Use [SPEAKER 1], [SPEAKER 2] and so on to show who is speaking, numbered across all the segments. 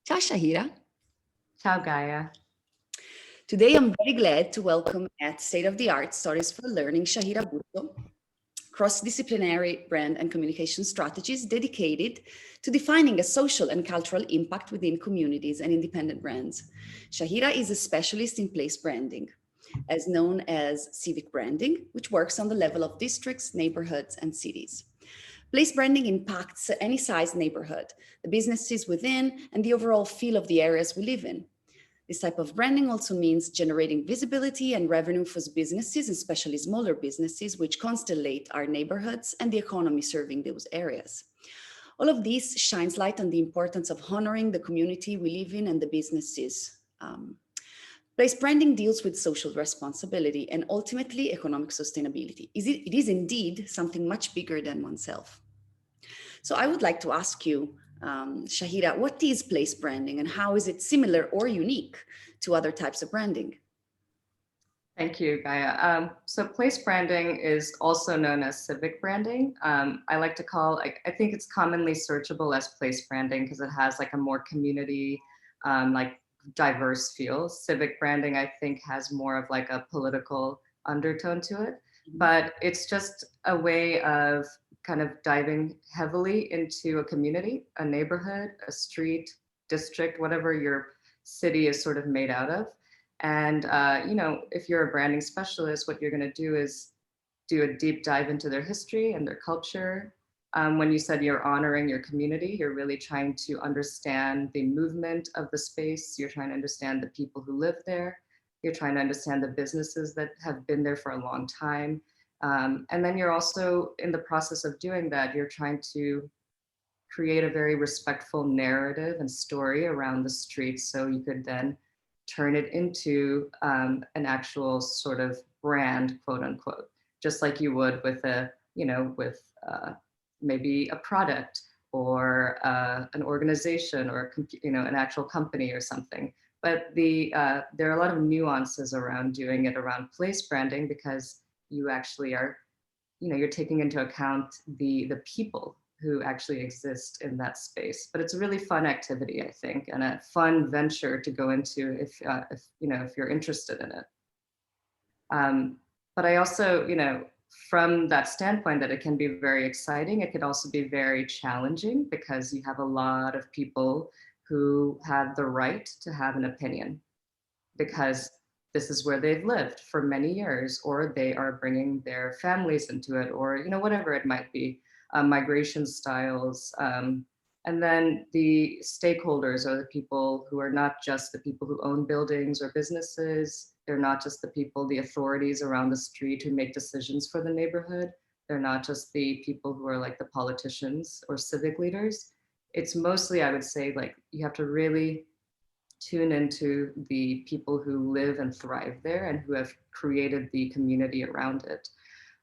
[SPEAKER 1] Ciao, Shaheera.
[SPEAKER 2] Ciao, Gaia.
[SPEAKER 1] Today, I'm very glad to welcome at State of the Art Stories for Learning Shaheera Bhutto, cross-disciplinary brand and communication strategist dedicated to defining a social and cultural impact within communities and independent brands. Shaheera is a specialist in place branding, as known as civic branding, which works on the level of districts, neighborhoods, and cities. Place branding impacts any size neighborhood, the businesses within, and the overall feel of the areas we live in. This type of branding also means generating visibility and revenue for businesses, especially smaller businesses, which constellate our neighborhoods and the economy serving those areas. All of this shines light on the importance of honoring the community we live in and the businesses. Place branding deals with social responsibility and ultimately economic sustainability. It is indeed something much bigger than oneself. So I would like to ask you, Shaheera, what is place branding and how is it similar or unique to other types of branding?
[SPEAKER 2] Thank you, Gaia. So place branding is also known as civic branding. I like to call, I think it's commonly searchable as place branding because it has like a more community, like diverse feel. Civic branding, I think, has more of like a political undertone to it, but it's just a way of kind of diving heavily into a community, a neighborhood, a street, district, whatever your city is sort of made out of. And, if you're a branding specialist, what you're going to do is do a deep dive into their history and their culture. When you said you're honoring your community, you're really trying to understand the movement of the space. You're trying to understand the people who live there. You're trying to understand the businesses that have been there for a long time. And then you're also in the process of doing that, you're trying to create a very respectful narrative and story around the street. So you could then turn it into an actual sort of brand, quote unquote, just like you would with maybe a product or an organization or an actual company or something. But there are a lot of nuances around doing it around place branding because you actually are, you're taking into account the people who actually exist in that space. But it's a really fun activity, I think, and a fun venture to go into if you're interested in it. But I also, from that standpoint that it can be very exciting, it could also be very challenging because you have a lot of people who have the right to have an opinion because this is where they've lived for many years, or they are bringing their families into it, or whatever it might be, migration styles. And then the stakeholders are the people who are not just the people who own buildings or businesses. They're not just the people, the authorities around the street who make decisions for the neighborhood. They're not just the people who are like the politicians or civic leaders. It's mostly, I would say, like you have to really tune into the people who live and thrive there and who have created the community around it.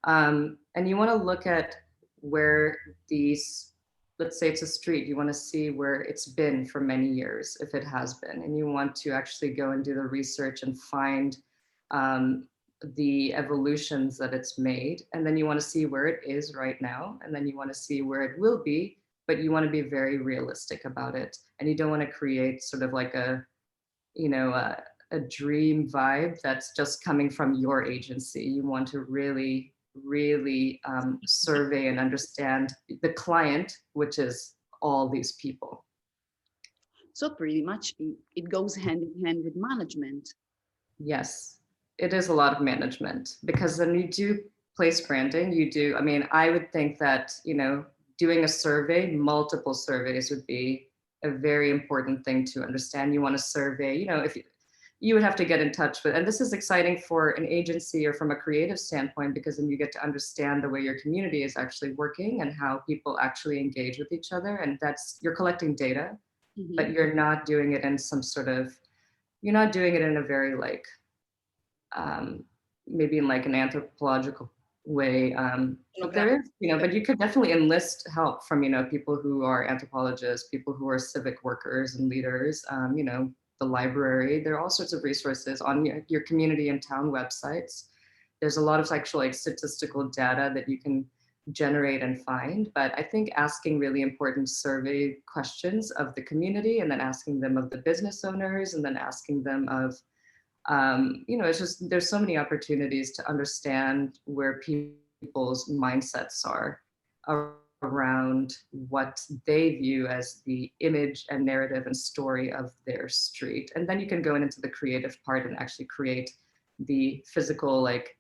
[SPEAKER 2] And you want to look at where these, let's say it's a street, you want to see where it's been for many years, if it has been, and you want to actually go and do the research and find the evolutions that it's made. And then you want to see where it is right now, and then you want to see where it will be, but you want to be very realistic about it. And you don't want to create sort of like a dream vibe that's just coming from your agency. You want to really survey and understand the client, which is all these people.
[SPEAKER 1] So pretty much it goes hand in hand with management.
[SPEAKER 2] Yes, it is a lot of management because when you do place branding, I would think that, doing a survey, multiple surveys would be a very important thing to understand. You want to survey, if you would have to get in touch with, and this is exciting for an agency or from a creative standpoint, because then you get to understand the way your community is actually working and how people actually engage with each other. And you're collecting data, but you're not doing it in you're not doing it in a very like, maybe in like an anthropological way. But there is, but you could definitely enlist help from, people who are anthropologists, people who are civic workers and leaders, the library. There are all sorts of resources on your community and town websites. There's a lot of actual like statistical data that you can generate and find. But I think asking really important survey questions of the community, and then asking them of the business owners, and then asking them of, it's just, there's so many opportunities to understand where people's mindsets are around what they view as the image and narrative and story of their street. And then you can go into the creative part and actually create the physical, like,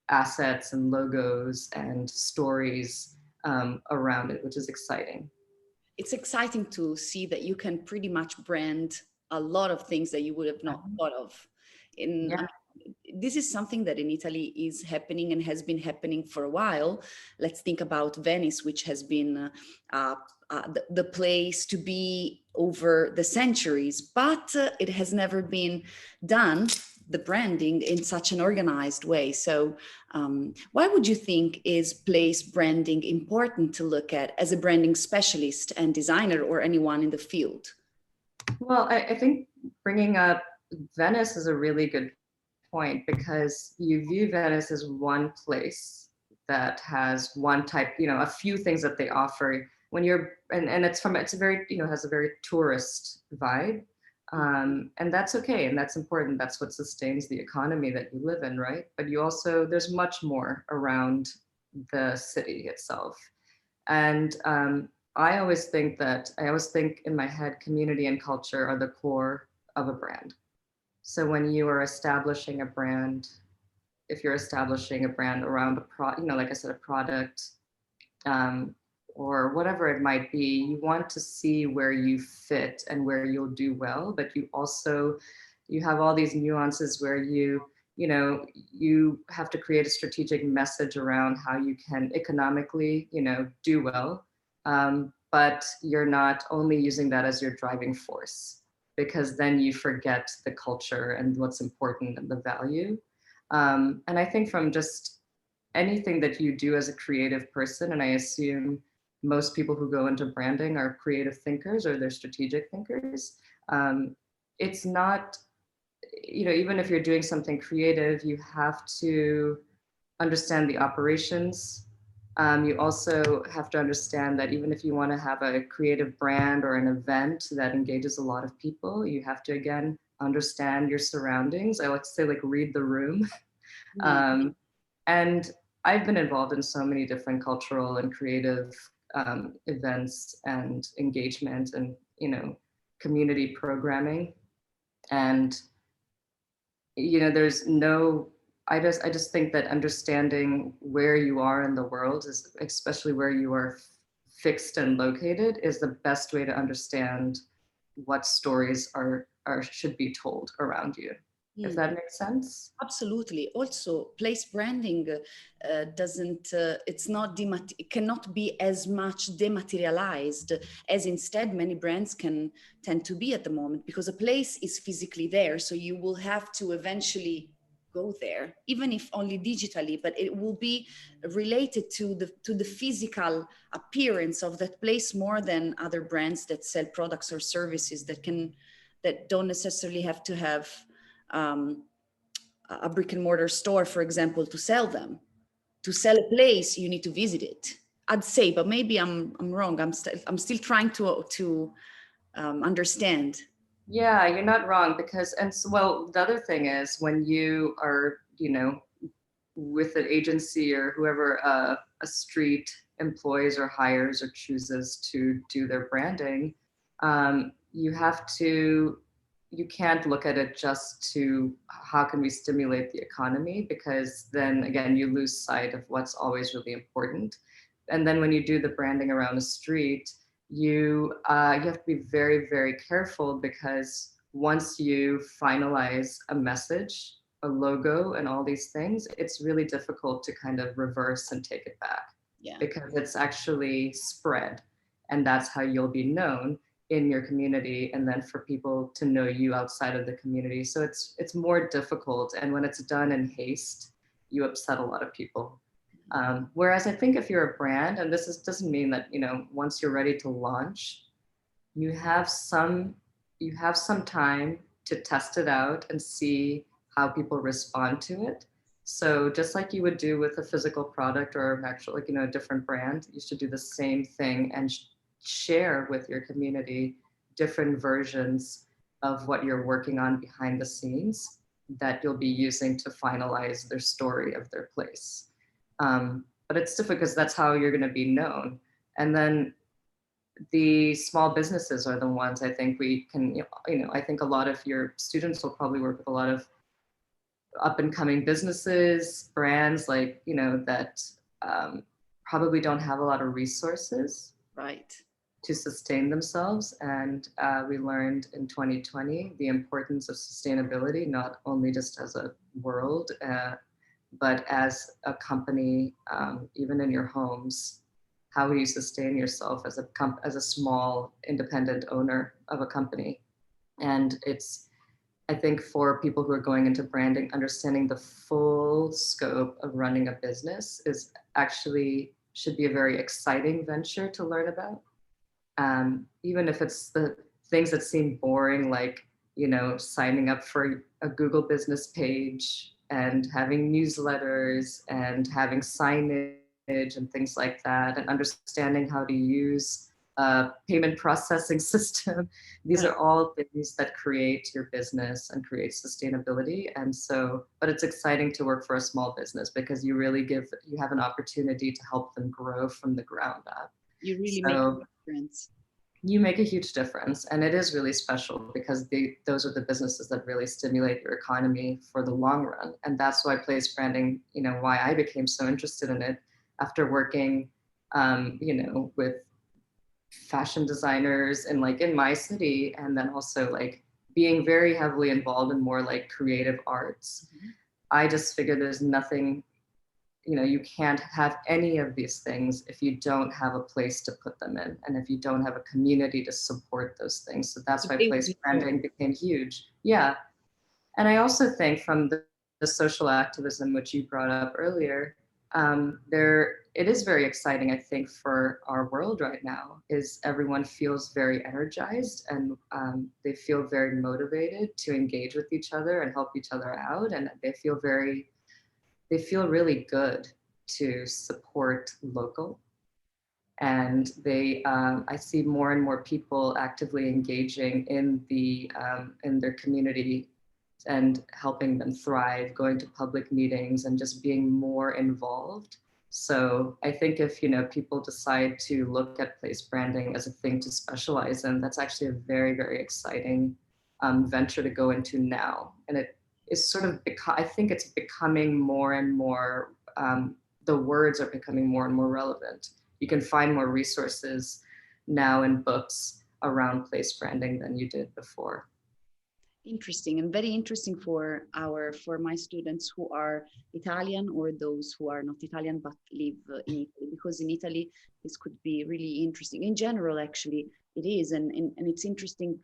[SPEAKER 2] assets and logos and stories around it, which is exciting.
[SPEAKER 1] It's exciting to see that you can pretty much brand a lot of things that you would have not thought of.
[SPEAKER 2] Yeah.
[SPEAKER 1] This is something that in Italy is happening and has been happening for a while. Let's think about Venice, which has been the place to be over the centuries, but it has never been done, the branding, in such an organized way. So why would you think is place branding important to look at as a branding specialist and designer, or anyone in the field?
[SPEAKER 2] Well, I think bringing up Venice is a really good point, because you view Venice as one place that has one type, a few things that they offer when you're, and it's a very, has a very tourist vibe. And that's okay. And that's important. That's what sustains the economy that you live in, right? But you also, there's much more around the city itself. And I always think in my head, community and culture are the core of a brand. So when you are establishing a brand, if you're establishing a brand around like I said, a product, or whatever it might be, you want to see where you fit and where you'll do well. But you have all these nuances where you have to create a strategic message around how you can economically, do well. But you're not only using that as your driving force, because then you forget the culture and what's important and the value. And I think from just anything that you do as a creative person, and I assume most people who go into branding are creative thinkers or they're strategic thinkers. It's not, even if you're doing something creative, you have to understand the operations. You also have to understand that even if you want to have a creative brand or an event that engages a lot of people, you have to, again, understand your surroundings. I like to say, like, read the room. And I've been involved in so many different cultural and creative events and engagement and, community programming. And, there's no, I just think that understanding where you are in the world, is especially where you are fixed and located, is the best way to understand what stories should be told around you. If that makes sense.
[SPEAKER 1] Absolutely. Also, place branding doesn't, it cannot be as much dematerialized as instead many brands can tend to be at the moment, because a place is physically there. So you will have to eventually go there, even if only digitally, but it will be related to the physical appearance of that place more than other brands that sell products or services that don't necessarily have to have a brick and mortar store, for example, to sell them. To sell a place, you need to visit it, I'd say, but maybe I'm wrong. I'm still trying to understand.
[SPEAKER 2] Yeah, you're not wrong, because, and so, well, the other thing is, when you are, with an agency or whoever a street employs or hires or chooses to do their branding, you can't look at it just to how can we stimulate the economy, because then again, you lose sight of what's always really important. And then when you do the branding around a street, you have to be very, very careful, because once you finalize a message, a logo, and all these things, it's really difficult to kind of reverse and take it back.
[SPEAKER 1] Yeah.
[SPEAKER 2] Because it's actually spread, and that's how you'll be known in your community, and then for people to know you outside of the community. So it's more difficult, and when it's done in haste, you upset a lot of people. Whereas I think if you're a brand, and doesn't mean that, once you're ready to launch, you have some time to test it out and see how people respond to it. So just like you would do with a physical product or actually, like, a different brand, you should do the same thing and share with your community different versions of what you're working on behind the scenes that you'll be using to finalize their story of their place. But it's difficult because that's how you're going to be known. And then the small businesses are the ones I think we can, I think a lot of your students will probably work with a lot of up and coming businesses, brands like, that probably don't have a lot of resources
[SPEAKER 1] Right.
[SPEAKER 2] to sustain themselves. And we learned in 2020 the importance of sustainability, not only just as a world, but as a company, even in your homes. How do you sustain yourself as a small independent owner of a company? And it's, I think, for people who are going into branding, understanding the full scope of running a business is actually should be a very exciting venture to learn about. Even if it's the things that seem boring, like, signing up for a Google business page and having newsletters and having signage and things like that, and understanding how to use a payment processing system. These
[SPEAKER 1] Right.
[SPEAKER 2] are all things that create your business and create sustainability. And so, but it's exciting to work for a small business because you have an opportunity to help them grow from the ground up.
[SPEAKER 1] You really make a
[SPEAKER 2] So
[SPEAKER 1] difference.
[SPEAKER 2] you make a huge difference, and it is really special because those are the businesses that really stimulate your economy for the long run. And that's why place branding, why I became so interested in it after working, with fashion designers and like in my city, and then also like being very heavily involved in more like creative arts.
[SPEAKER 1] Mhm.
[SPEAKER 2] I just figured there's nothing, you can't have any of these things if you don't have a place to put them in and if you don't have a community to support those things. So that's why
[SPEAKER 1] They would
[SPEAKER 2] place
[SPEAKER 1] be more.
[SPEAKER 2] branding became huge. Yeah. And I also think from the social activism, which you brought up earlier, it is very exciting, I think, for our world right now, is everyone feels very energized and they feel very motivated to engage with each other and help each other out. And they feel really good to support local. And I see more and more people actively engaging in their community and helping them thrive, going to public meetings and just being more involved. So I think if, people decide to look at place branding as a thing to specialize in, that's actually a very, very exciting venture to go into now. And it is sort of, I think it's becoming more and more, the words are becoming more and more relevant. You can find more resources now in books around place branding than you did before.
[SPEAKER 1] Interesting, and very interesting for my students who are Italian or those who are not Italian but live in Italy, because in Italy this could be really interesting. In general, actually, it is, and it's interesting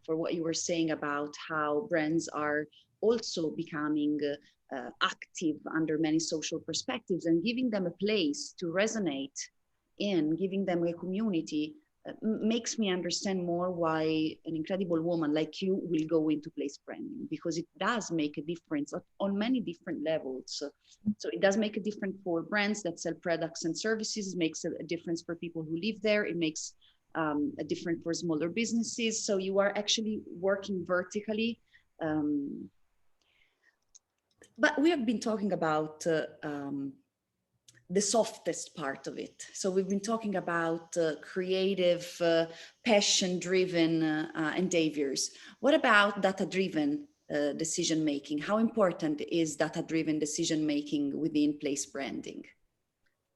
[SPEAKER 1] for what you were saying about how brands are also becoming active under many social perspectives and giving them a place to resonate in, giving them a community makes me understand more why an incredible woman like you will go into place branding, because it does make a difference on many different levels. So it does make a difference for brands that sell products and services. It makes a difference for people who live there. It makes a difference for smaller businesses. So you are actually working vertically. But we have been talking about the softest part of it. So we've been talking about creative, passion-driven endeavors. What about data-driven decision making? How important is data-driven decision making within place branding?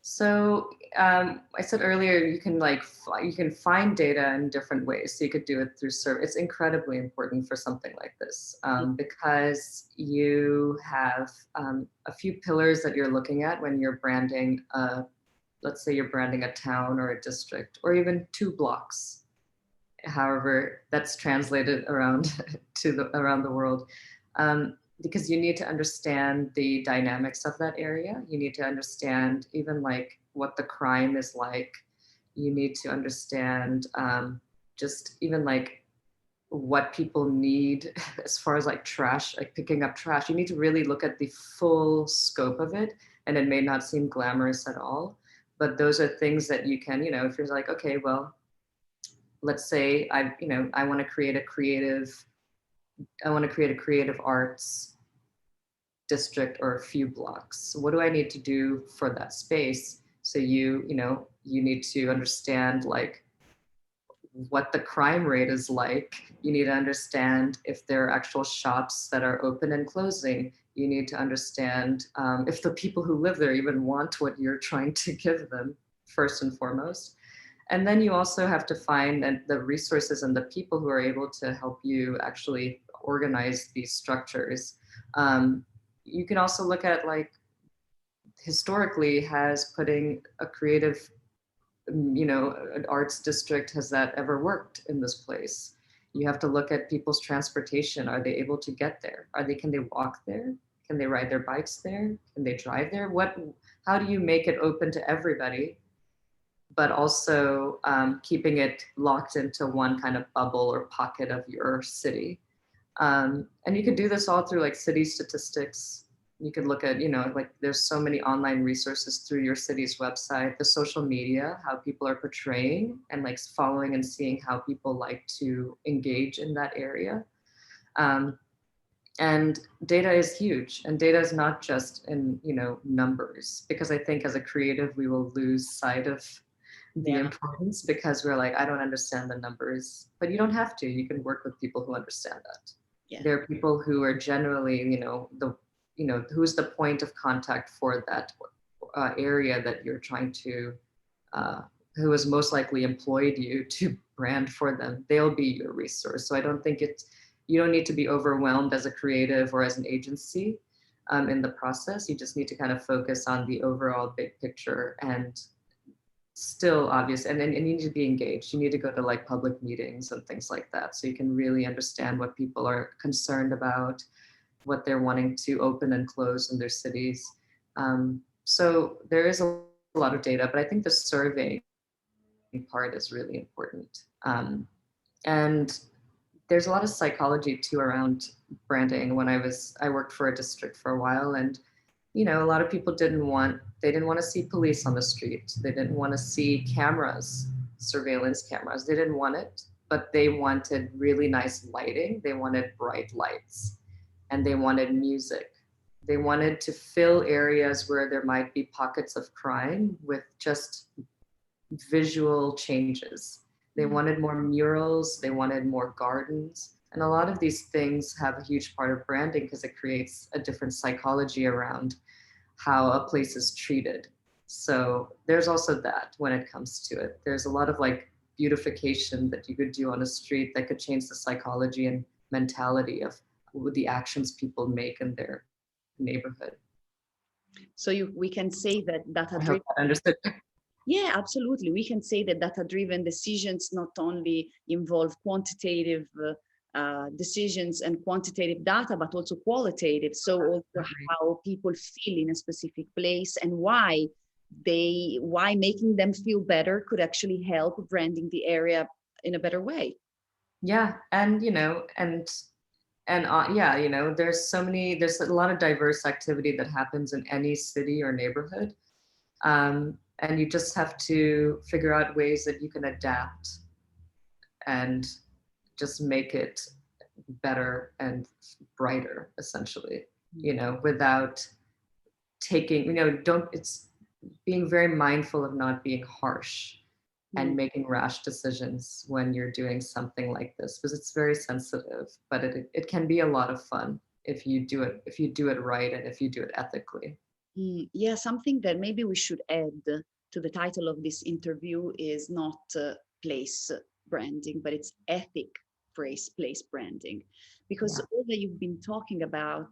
[SPEAKER 2] So I said earlier, you can find data in different ways. So you could do it through search. It's incredibly important for something like this because you have a few pillars that you're looking at when you're branding. Let's say you're branding a town or a district or even two blocks. However, that's translated around around the world. Because you need to understand the dynamics of that area. You need to understand even like what the crime is like. You need to understand just even like what people need as far as like trash, like picking up trash. You need to really look at the full scope of it, and it may not seem glamorous at all, but those are things that you can, if you're like, okay, well, let's say I want to create a creative arts district or a few blocks. What do I need to do for that space? So you need to understand like what the crime rate is like. You need to understand if there are actual shops that are open and closing. You need to understand if the people who live there even want what you're trying to give them, first and foremost. And then you also have to find the resources and the people who are able to help you actually organize these structures. You can also look at like historically has putting a creative an arts district, has that ever worked in this place? You have to look at people's transportation. Are they able to get there? Can they walk there? Can they ride their bikes there? Can they drive there? How do you make it open to everybody, but also keeping it locked into one kind of bubble or pocket of your city? And you could do this all through like city statistics. You could look at, like there's so many online resources through your city's website, the social media, how people are portraying and like following and seeing how people like to engage in that area. And data is huge, and data is not just in, numbers, because I think as a creative, we will lose sight of the importance because we're like, I don't understand the numbers, but you don't have to. You can work with people who understand that. Yeah. There are people who are generally, who's the point of contact for that area that you're trying to, who has most likely employed you to brand for them. They'll be your resource. So I don't think you don't need to be overwhelmed as a creative or as an agency in the process. You just need to kind of focus on the overall big picture, and still obvious, and then you need to be engaged. You need to go to like public meetings and things like that, so you can really understand what people are concerned about, what they're wanting to open and close in their cities. So there is a lot of data, but I think the surveying part is really important. And there's a lot of psychology too around branding. When I worked for a district for a while, and a lot of people didn't want to see police on the street. They didn't want to see cameras, surveillance cameras. They didn't want it, but they wanted really nice lighting. They wanted bright lights, and they wanted music. They wanted to fill areas where there might be pockets of crime with just visual changes. They wanted more murals, they wanted more gardens. And a lot of these things have a huge part of branding because it creates a different psychology around how a place is treated. So there's also that when it comes to it. There's a lot of like beautification that you could do on a street that could change the psychology and mentality of the actions people make in their neighborhood.
[SPEAKER 1] So we can say that
[SPEAKER 2] I hope I understood.
[SPEAKER 1] Yeah, absolutely. We can say that data-driven decisions not only involve quantitative decisions and quantitative data, but also qualitative. So also how people feel in a specific place and why making them feel better could actually help branding the area in a better way.
[SPEAKER 2] Yeah, and there's a lot of diverse activity that happens in any city or neighborhood. And you just have to figure out ways that you can adapt and just make it better and brighter, essentially, without taking, it's being very mindful of not being harsh and making rash decisions when you're doing something like this, because it's very sensitive, but it can be a lot of fun if you do it right and if you do it ethically.
[SPEAKER 1] Yeah, something that maybe we should add to the title of this interview is not place branding, but it's ethic place branding, because all that you've been talking about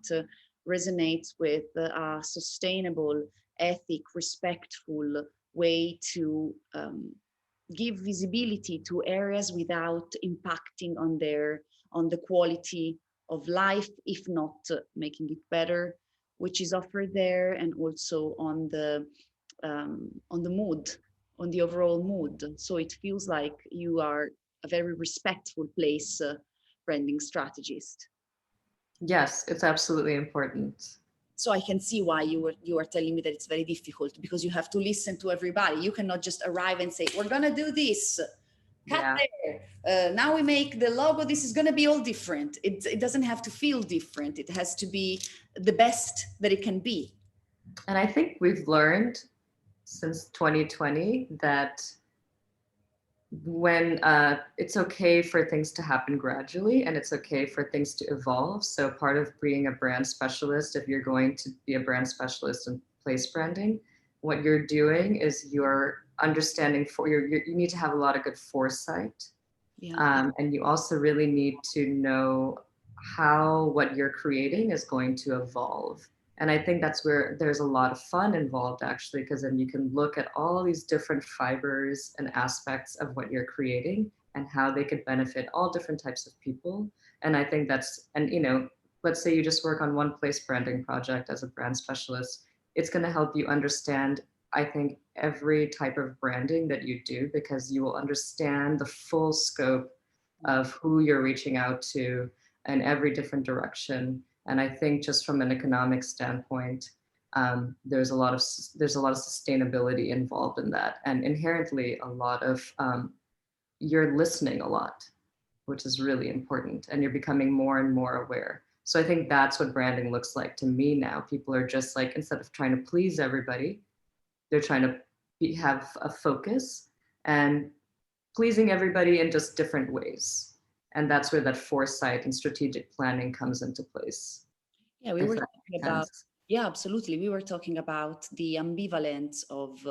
[SPEAKER 1] resonates with a sustainable, ethic, respectful way to give visibility to areas without impacting on the quality of life, if not making it better, which is offered there, and also on the mood, on the overall mood. So it feels like you are a very respectful place branding strategist.
[SPEAKER 2] Yes, it's absolutely important.
[SPEAKER 1] So I can see why you are telling me that it's very difficult, because you have to listen to everybody. You cannot just arrive and say, we're gonna do this, cut
[SPEAKER 2] Yeah.
[SPEAKER 1] there. Now we make the logo. This is gonna be all different. It doesn't have to feel different. It has to be the best that it can be.
[SPEAKER 2] And I think we've learned since 2020 that when it's okay for things to happen gradually and it's okay for things to evolve. So part of being a brand specialist, if you're going to be a brand specialist in place branding, what you're doing is you're understanding you need to have a lot of good foresight.
[SPEAKER 1] Yeah.
[SPEAKER 2] And you also really need to know how what you're creating is going to evolve. And I think that's where there's a lot of fun involved, actually, because then you can look at all these different fibers and aspects of what you're creating and how they could benefit all different types of people. And I think and let's say you just work on one place branding project as a brand specialist, it's going to help you understand, I think, every type of branding that you do, because you will understand the full scope of who you're reaching out to in every different direction. And I think just from an economic standpoint, there's a lot of sustainability involved in that, and inherently a lot of you're listening a lot, which is really important, and you're becoming more and more aware. So I think that's what branding looks like to me now. People are just like, instead of trying to please everybody, they're trying to have a focus and pleasing everybody in just different ways. And that's where that foresight and strategic planning comes into place.
[SPEAKER 1] Yeah, we
[SPEAKER 2] If
[SPEAKER 1] were
[SPEAKER 2] that
[SPEAKER 1] talking
[SPEAKER 2] makes
[SPEAKER 1] about,
[SPEAKER 2] sense.
[SPEAKER 1] yeah, absolutely. We were talking about the ambivalence of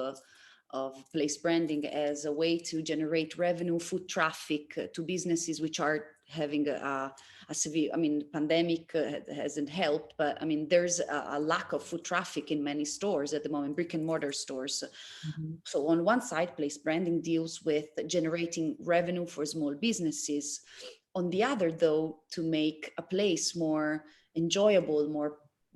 [SPEAKER 1] place branding as a way to generate revenue, foot traffic to businesses which are having a severe, I mean, pandemic hasn't helped, but I mean, there's a lack of foot traffic in many stores at the moment, brick and mortar stores.
[SPEAKER 2] Mhm.
[SPEAKER 1] So on one side, place branding deals with generating revenue for small businesses. On the other, though, to make a place more enjoyable,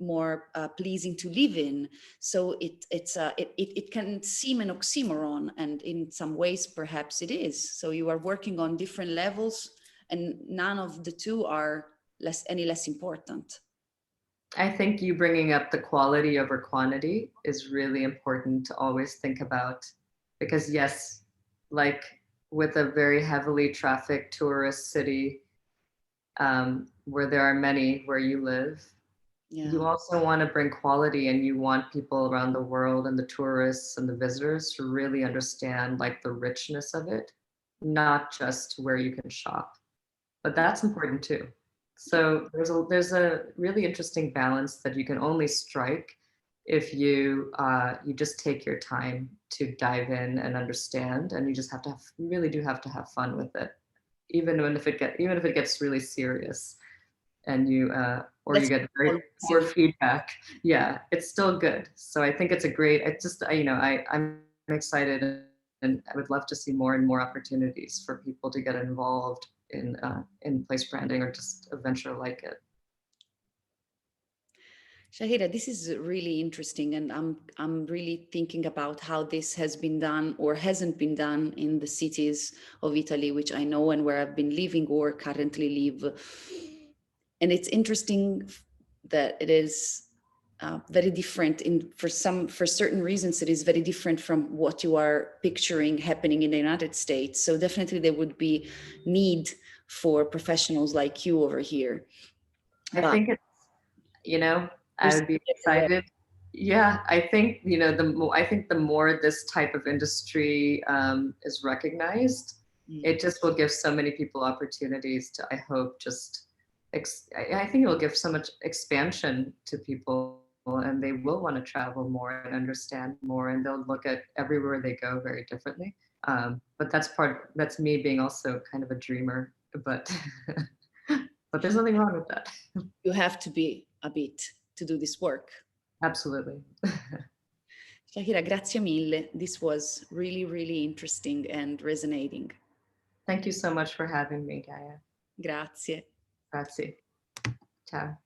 [SPEAKER 1] more pleasing to live in. So it can seem an oxymoron, and in some ways perhaps it is. So you are working on different levels, and none of the two are any less important.
[SPEAKER 2] I think you bringing up the quality over quantity is really important to always think about, because yes, like with a very heavily trafficked tourist city, where there are many where you live,
[SPEAKER 1] Yeah.
[SPEAKER 2] you also want to bring quality, and you want people around the world and the tourists and the visitors to really understand like the richness of it, not just where you can shop. But that's important too. So there's a really interesting balance that you can only strike if you just take your time to dive in and understand, and you just have to you really do have to have fun with it, even if it gets really serious, and or you
[SPEAKER 1] That's
[SPEAKER 2] get very
[SPEAKER 1] all
[SPEAKER 2] poor
[SPEAKER 1] serious.
[SPEAKER 2] feedback. Yeah, it's still good. So I think it's a great. It's just I'm excited, and I would love to see more and more opportunities for people to get involved in place branding or just a venture like it.
[SPEAKER 1] Shahira, this is really interesting, and I'm really thinking about how this has been done or hasn't been done in the cities of Italy, which I know and where I've been living or currently live. And it's interesting that it is very different for certain reasons. It is very different from what you are picturing happening in the United States. So definitely there would be need for professionals like you over here.
[SPEAKER 2] I
[SPEAKER 1] But
[SPEAKER 2] think it's you know I
[SPEAKER 1] there's
[SPEAKER 2] would be
[SPEAKER 1] everywhere.
[SPEAKER 2] excited. Yeah, I think I think the more this type of industry is recognized,
[SPEAKER 1] Mm.
[SPEAKER 2] it just will give so many people opportunities to, I hope, just I think it will give so much expansion to people, and they will want to travel more and understand more, and they'll look at everywhere they go very differently. But that's me being also kind of a dreamer, but but there's nothing wrong with that.
[SPEAKER 1] You have to be a bit to do this work.
[SPEAKER 2] Absolutely.
[SPEAKER 1] Shahira, grazie mille. This was really, really interesting and resonating.
[SPEAKER 2] Thank you so much for having me, Gaia.
[SPEAKER 1] Grazie.
[SPEAKER 2] Grazie. Ciao.